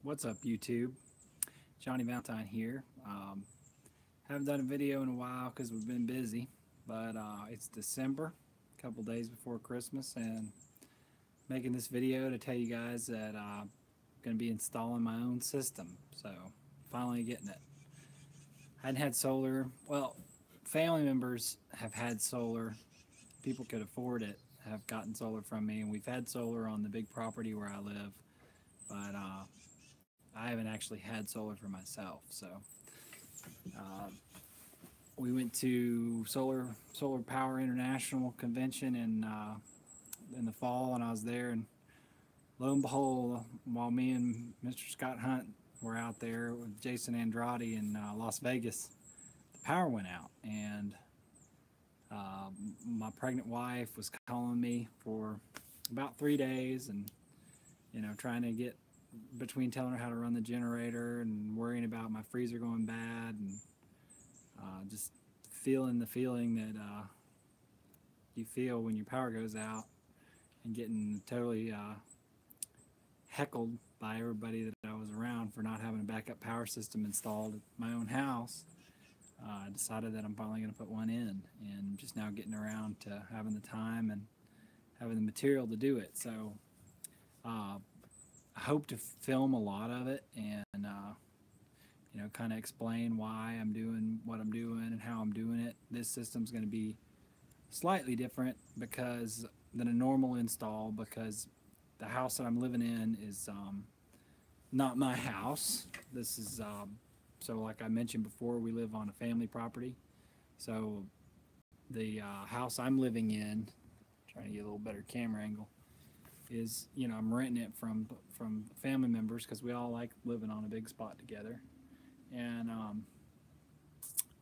What's up, YouTube? Johnny Valentine here. Haven't done a video in a while because we've been busy, but it's December, a couple days before Christmas, and making this video to tell you guys that I'm going to be installing my own system. So, finally getting it. I hadn't had solar. Well, family members have had solar. People could afford it, have gotten solar from me, and we've had solar on the big property where I live, but I haven't actually had solar for myself. So uh, we went to Solar Power International convention in the fall, and I was there. And lo and behold, while me and Mr. Scott Hunt were out there with Jason Andrade in Las Vegas, the power went out, and uh, my pregnant wife was calling me for about 3 days, and trying to get between telling her how to run the generator and worrying about my freezer going bad, and just feeling the feeling that you feel when your power goes out, and getting totally heckled by everybody that I was around for not having a backup power system installed at my own house. I decided that I'm finally going to put one in, and just now getting around to having the time and having the material to do it. So uh, I hope to film a lot of it, and kind of explain why I'm doing what I'm doing and how I'm doing it. This system's going to be slightly different because than a normal install, because the house that I'm living in is not my house. This is so, like I mentioned before, we live on a family property. So the house I'm living in, trying to get a little better camera angle, is I'm renting it from family members because we all like living on a big spot together. And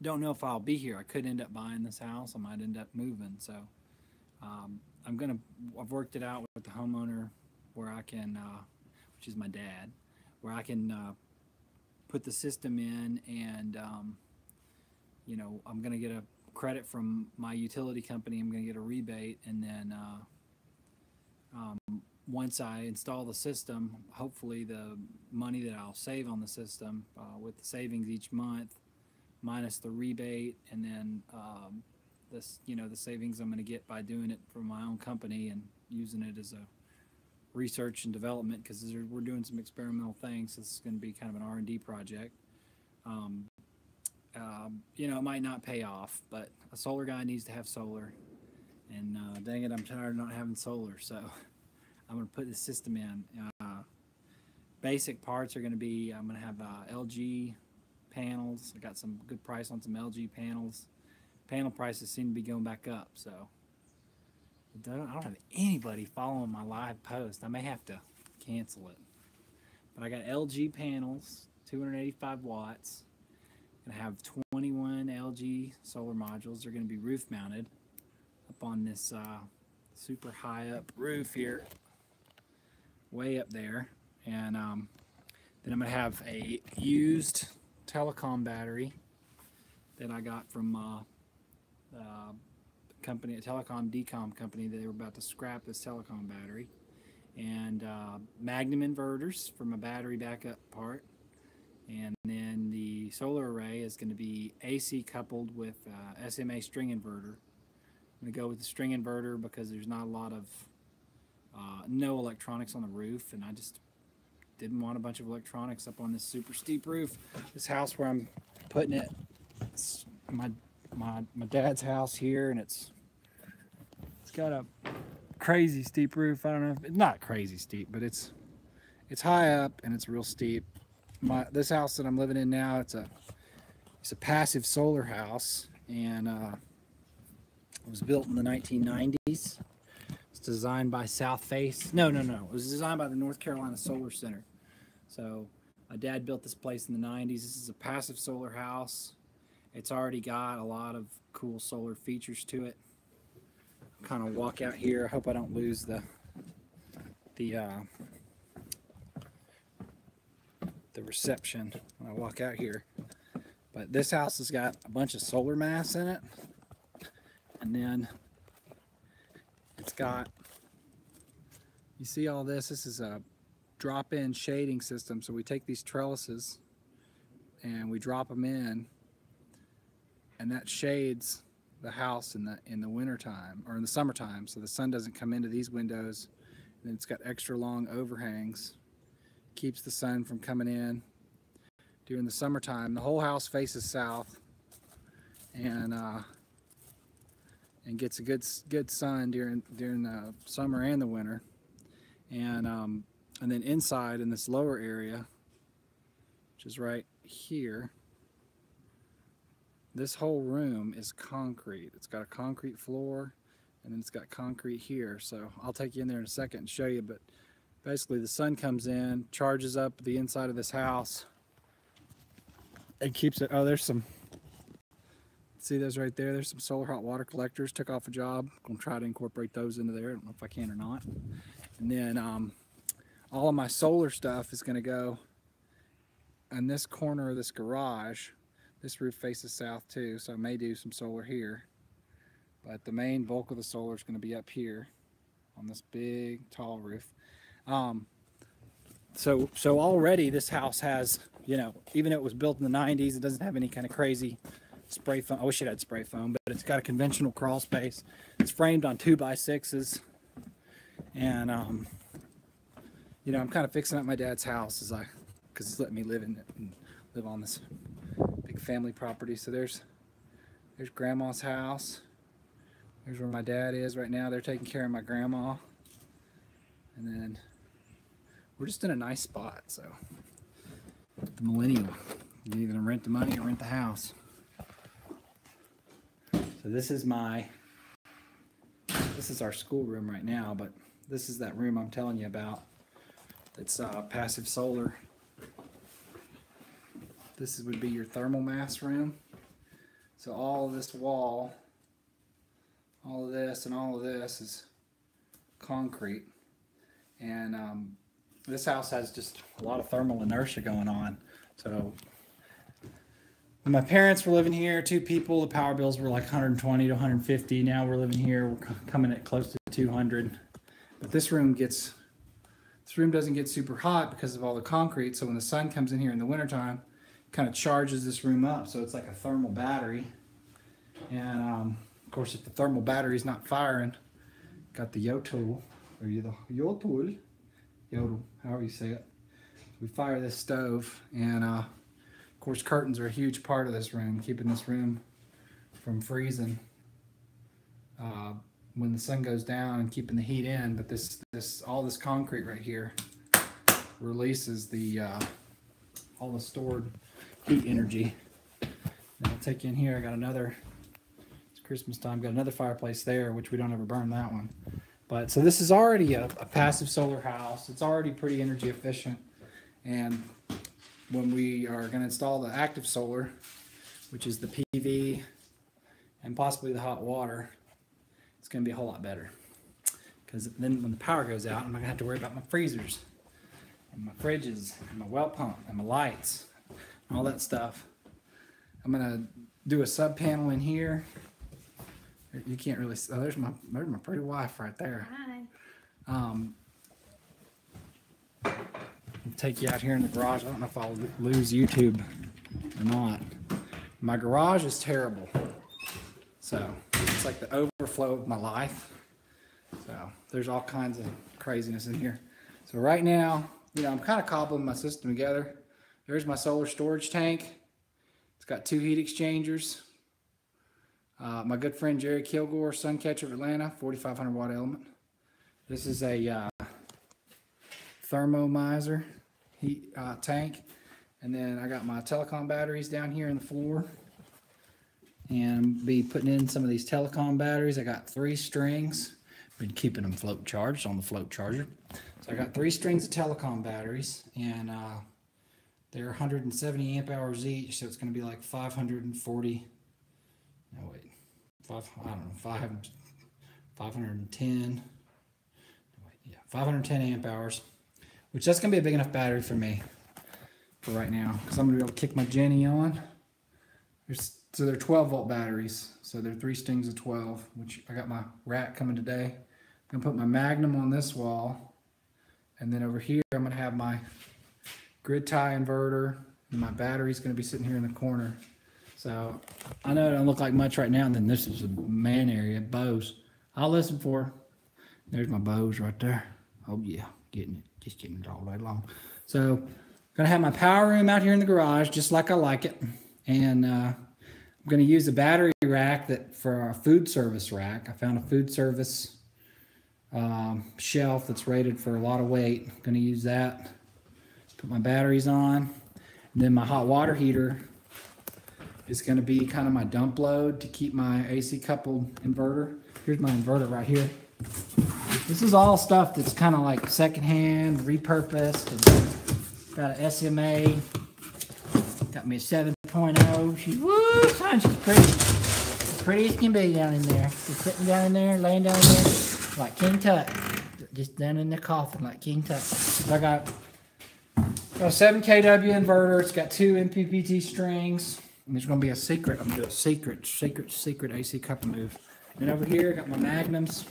don't know if I'll be here. I could end up buying this house. I might end up moving. So um, I've worked it out with the homeowner where I can, which is my dad, where I can put the system in, and I'm gonna get a credit from my utility company. I'm gonna get a rebate, and then once I install the system, hopefully the money that I'll save on the system, with the savings each month, minus the rebate, and then the savings I'm going to get by doing it for my own company and using it as a research and development, because we're doing some experimental things. This is going to be kind of an R&D project. Um, it might not pay off, but a solar guy needs to have solar, and dang it, I'm tired of not having solar, so I'm going to put this system in. Basic parts are going to be, I'm going to have LG panels. I got some good price on some LG panels. Panel prices seem to be going back up, so I don't have anybody following my live post. I may have to cancel it. But I got LG panels, 285 watts. I'm gonna have 21 LG solar modules. They're gonna be roof mounted up on this super high up roof here, way up there. And then I'm gonna have a used telecom battery that I got from company, a telecom decom company. They were about to scrap this telecom battery, and Magnum inverters for my battery backup part. And then the solar array is going to be AC coupled with SMA string inverter. I'm going to go with the string inverter because there's not a lot of no electronics on the roof, and I just didn't want a bunch of electronics up on this super steep roof. This house where I'm putting it, it's my dad's house here, and it's got a crazy steep roof. I don't know if it's not crazy steep, but it's high up and it's real steep. This house that I'm living in now, it's a passive solar house, and it was built in the 1990s. It's designed by South Face. No. It was designed by the North Carolina Solar Center. So my dad built this place in the 90s. This is a passive solar house. It's already got a lot of cool solar features to it. Kind of walk out here. I hope I don't lose the reception when I walk out here. But this house has got a bunch of solar mass in it, and then it's got, you see all this? This is a drop-in shading system. So we take these trellises and we drop them in, and that shades the house in the wintertime or in the summertime, so the sun doesn't come into these windows. And it's got extra long overhangs, keeps the sun from coming in during the summertime. The whole house faces south, and gets a good sun during the summer and the winter. And then inside in this lower area, which is right here, this whole room is concrete. It's got a concrete floor, and then it's got concrete here. So I'll take you in there in a second and show you, but basically the sun comes in, charges up the inside of this house, and keeps it. Oh, there's some, see those right there? There's some solar hot water collectors. Took off a job. I'm gonna try to incorporate those into there. I don't know if I can or not. And then all of my solar stuff is gonna go in this corner of this garage. This roof faces south too, so I may do some solar here. But the main bulk of the solar is going to be up here on this big, tall roof. So already this house has, you know, even though it was built in the 90s, it doesn't have any kind of crazy spray foam. I wish it had spray foam, but it's got a conventional crawl space. It's framed on 2x6s. And, you know, I'm kind of fixing up my dad's house because he's letting me live in it and live on this big family property. So there's grandma's house. There's where my dad is right now. They're taking care of my grandma. And then we're just in a nice spot. So the millennial, you're either gonna rent the money or rent the house. So this is our schoolroom right now, but this is that room I'm telling you about. It's passive solar. This would be your thermal mass room. So all of this wall, all of this and all of this is concrete. And this house has just a lot of thermal inertia going on. So when my parents were living here, 2 people, the power bills were like 120 to 150. Now we're living here, we're coming at close to 200. But this room doesn't get super hot because of all the concrete. So when the sun comes in here in the wintertime, kind of charges this room up, so it's like a thermal battery. And of course, if the thermal battery is not firing, got the Yodel, or Yodel, however you say it. We fire this stove, and of course, curtains are a huge part of this room, keeping this room from freezing when the sun goes down and keeping the heat in. But all this concrete right here releases all the stored heat energy. And I'll take you in here. I got another, it's Christmas time, got another fireplace there, which we don't ever burn that one. But so this is already a passive solar house. It's already pretty energy efficient. And when we are going to install the active solar, which is the PV and possibly the hot water, it's going to be a whole lot better. Because then when the power goes out, I'm not going to have to worry about my freezers and my fridges and my well pump and my lights, all that stuff. I'm gonna do a sub panel in here. You can't really see. Oh, there's my pretty wife right there. Hi. Take you out here in the garage. I don't know if I'll lose YouTube or not. My garage is terrible. So it's like the overflow of my life. So there's all kinds of craziness in here. So right now, you know, I'm kind of cobbling my system together. There's my solar storage tank. It's got 2 heat exchangers. My good friend Jerry Kilgore, Suncatcher of Atlanta, 4,500 watt element. This is a thermomizer heat tank. And then I got my telecom batteries down here in the floor. And I'll be putting in some of these telecom batteries. I got 3 strings. Been keeping them float charged on the float charger. So I got 3 strings of telecom batteries, and they're 170 amp hours each, so it's going to be like 540. No wait, 510. Wait, yeah, 510 amp hours, which that's going to be a big enough battery for me for right now, because I'm going to be able to kick my Jenny on. So they're 12 volt batteries, so they're 3 strings of 12, which I got my rack coming today. I'm going to put my Magnum on this wall And then over here, I'm gonna have my grid tie inverter, and my battery's gonna be sitting here in the corner. So I know it don't look like much right now, and then this is the man area, Bose. I'll listen for her. There's my Bose right there. Oh yeah, getting it, just getting it all day long. So gonna have my power room out here in the garage, just like I like it. And I'm gonna use the battery rack that for our food service rack. I found a food service shelf that's rated for a lot of weight. I'm gonna use that. Put my batteries on. And then my hot water heater is going to be kind of my dump load to keep my AC coupled inverter. Here's my inverter right here. This is all stuff that's kind of like secondhand, repurposed. And got an SMA. Got me a 7.0. She's, woo, son, she's pretty. Pretty as can be down in there. She's sitting down in there, laying down in there like King Tut. Just down in the coffin like King Tut. So I got a 7 kW inverter. It's got 2 MPPT strings. And there's going to be a secret. I'm going to do a secret AC couple move. And over here, I got my magnums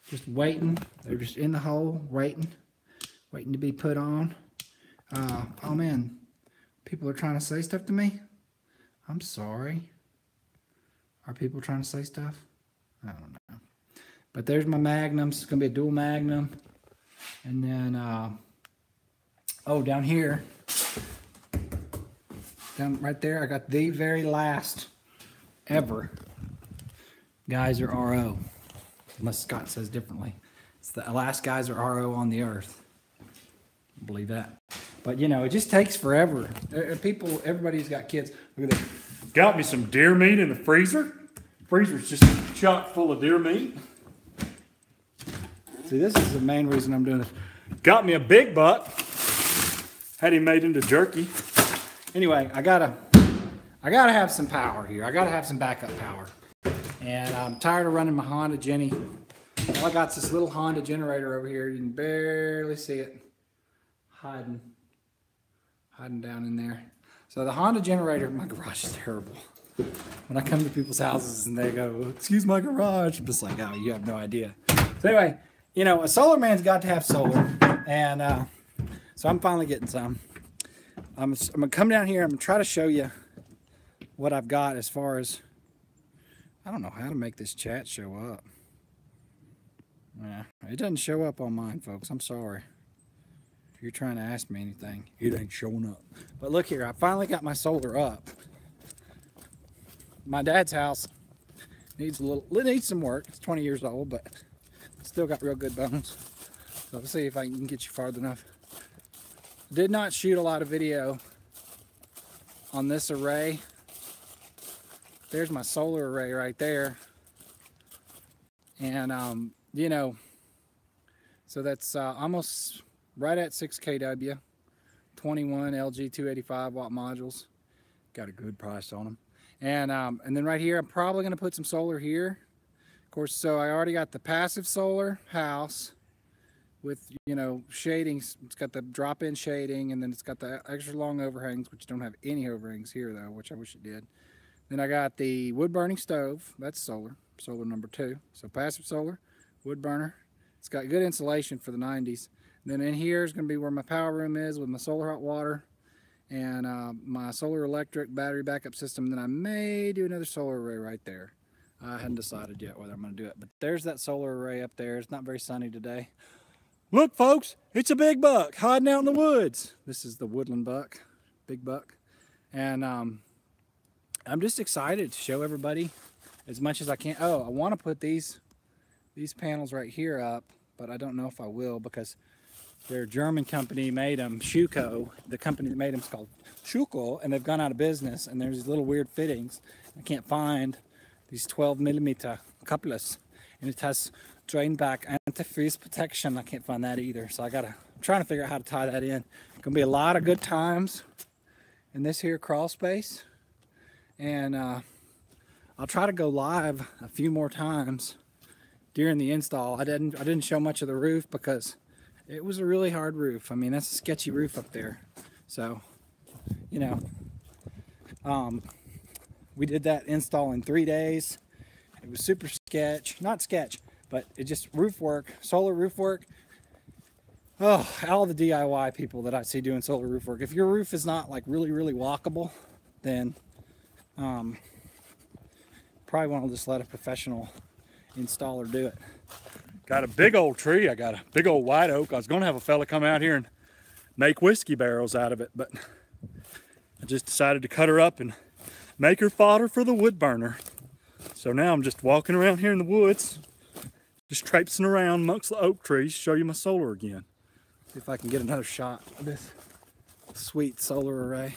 just waiting. They're just in the hole, waiting to be put on. Oh man, people are trying to say stuff to me. I'm sorry. Are people trying to say stuff? I don't know. But there's my magnums. It's going to be a dual magnum. And then, oh, down here. Down right there, I got the very last ever Geyser RO. Unless Scott says differently. It's the last Geyser RO on the earth. I believe that. But you know, it just takes forever. People, everybody's got kids. Look at this. Got me some deer meat in the freezer. Freezer's just chock full of deer meat. See, this is the main reason I'm doing this. Got me a big buck. Had him made into jerky. Anyway, I gotta have some power here. I gotta have some backup power. And I'm tired of running my Honda Jenny. All I got is this little Honda generator over here. You can barely see it. Hiding down in there. So the Honda generator, my garage is terrible. When I come to people's houses and they go, excuse my garage, I'm just like, oh, you have no idea. So anyway, you know, a solar man's got to have solar. And so I'm finally getting some. I'm gonna come down here. I'm gonna try to show you what I've got as far as, I don't know how to make this chat show up. Yeah, it doesn't show up on mine, folks. I'm sorry. If you're trying to ask me anything, it ain't showing up. But look here, I finally got my solar up. My dad's house needs some work. It's 20 years old, but still got real good bones. So let's see if I can get you far enough. Did not shoot a lot of video on this array. There's my solar array right there. And, you know, so that's almost right at 6 kW, 21 LG 285 watt modules. Got a good price on them. And then right here, I'm probably going to put some solar here. Of course, so I already got the passive solar house with, you know, shadings. It's got the drop-in shading, and then it's got the extra long overhangs, which don't have any overhangs here though, which I wish it did. Then I got the wood-burning stove. That's solar number 2. So passive solar, wood burner. It's got good insulation for the 90s. And then in here is going to be where my power room is with my solar hot water and my solar electric battery backup system. Then I may do another solar array right there. I hadn't decided yet whether I'm going to do it, but there's that solar array up there. It's not very sunny today. Look, folks, it's a big buck hiding out in the woods. This is the woodland buck, big buck. And I'm just excited to show everybody as much as I can. Oh, I want to put these panels right here up, but I don't know if I will because their German company made them, Schuko. The company that made them is called Schuko, and they've gone out of business, and there's these little weird fittings. I can't find these 12mm couplers, and it has drain back anti-freeze protection. I can't find that either, so I'm trying to figure out how to tie that in. Gonna be a lot of good times in this here crawl space, and I'll try to go live a few more times during the install. I didn't show much of the roof because it was a really hard roof. I mean, that's a sketchy roof up there. So, you know, we did that install in 3 days. It was super not sketch, but it just roof work, solar roof work. Oh, all the DIY people that I see doing solar roof work. If your roof is not like really, really walkable, then probably want to just let a professional installer do it. Got a big old tree. I got a big old white oak. I was going to have a fella come out here and make whiskey barrels out of it, but I just decided to cut her up and make her fodder for the wood burner. So now I'm just walking around here in the woods, just traipsing around amongst the oak trees, show you my solar again. See if I can get another shot of this sweet solar array.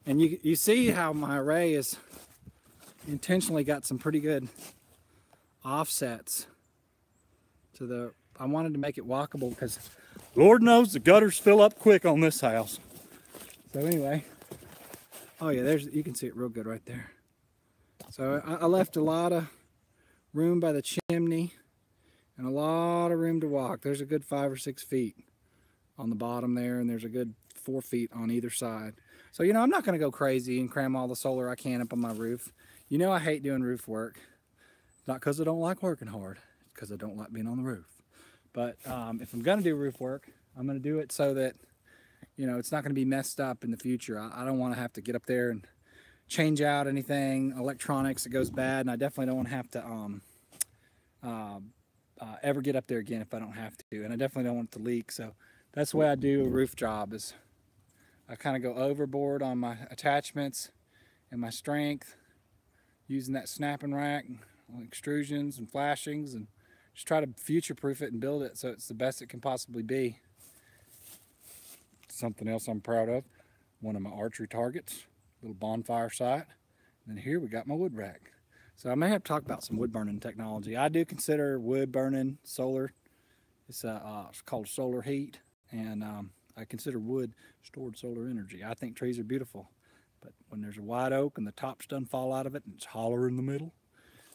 And you see how my array is intentionally got some pretty good offsets to the, I wanted to make it walkable because Lord knows the gutters fill up quick on this house. So anyway, oh yeah, there's, you can see it real good right there. So I left a lot of room by the chimney and a lot of room to walk. There's a good 5 or 6 feet on the bottom there, and there's a good 4 feet on either side. So, you know, I'm not going to go crazy and cram all the solar I can up on my roof. You know I hate doing roof work. Not because I don't like working hard, it's because I don't like being on the roof. But if I'm going to do roof work, I'm going to do it so that, you know, it's not going to be messed up in the future. I don't want to have to get up there and change out anything, electronics that goes bad, and I definitely don't want to have to ever get up there again if I don't have to, and I definitely don't want it to leak. So that's the way I do a roof job, is I kind of go overboard on my attachments and my strength, using that snapping rack, extrusions and flashings, and just try to future-proof it and build it so it's the best it can possibly be. Something else I'm proud of, one of my archery targets, little bonfire site. And then here we got my wood rack. So I may have to talk about some wood burning technology. I do consider wood burning solar. It's called solar heat, and I consider wood stored solar energy. I think trees are beautiful, but when there's a white oak and the tops done fall out of it and it's holler in the middle,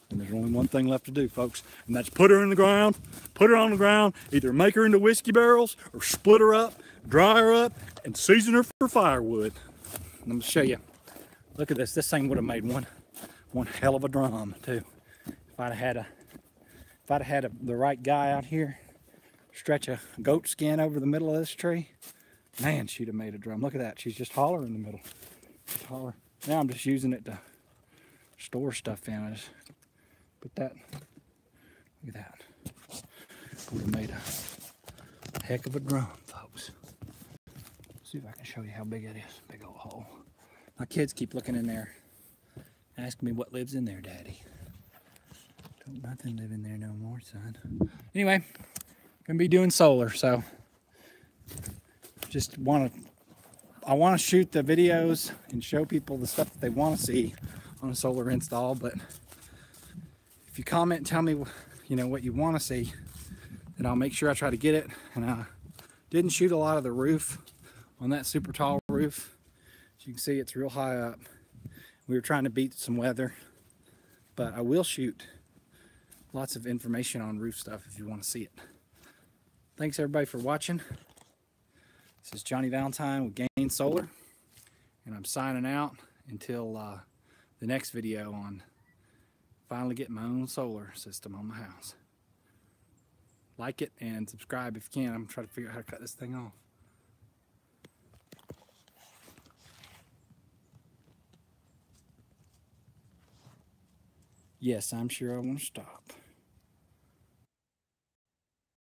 and there's only one thing left to do, folks, and that's put her in the ground, put her on the ground, either make her into whiskey barrels or split her up, dry her up, and season her for firewood. I'm going to show you. Look at this. This thing would have made one hell of a drum too. If I'd have had the right guy out here stretch a goat skin over the middle of this tree, man, she'd have made a drum. Look at that. She's just holler in the middle. Just holler. Now I'm just using it to store stuff in. I just put that. Look at that. Would have made a heck of a drum, folks. See if I can show you how big it is. Big old hole. My kids keep looking in there, asking me what lives in there, Daddy. Don't nothing live in there no more, son. Anyway, gonna be doing solar, so just I want to shoot the videos and show people the stuff that they want to see on a solar install. But if you comment and tell me, you know, what you want to see, then I'll make sure I try to get it. And I didn't shoot a lot of the roof on that super tall roof. As you can see, it's real high up. We were trying to beat some weather, but I will shoot lots of information on roof stuff if you want to see it. Thanks everybody for watching. This is Johnny Valentine with Gain Solar, and I'm signing out until the next video on finally getting my own solar system on my house. Like it and subscribe if you can. I'm trying to figure out how to cut this thing off. Yes, I'm sure I want to stop.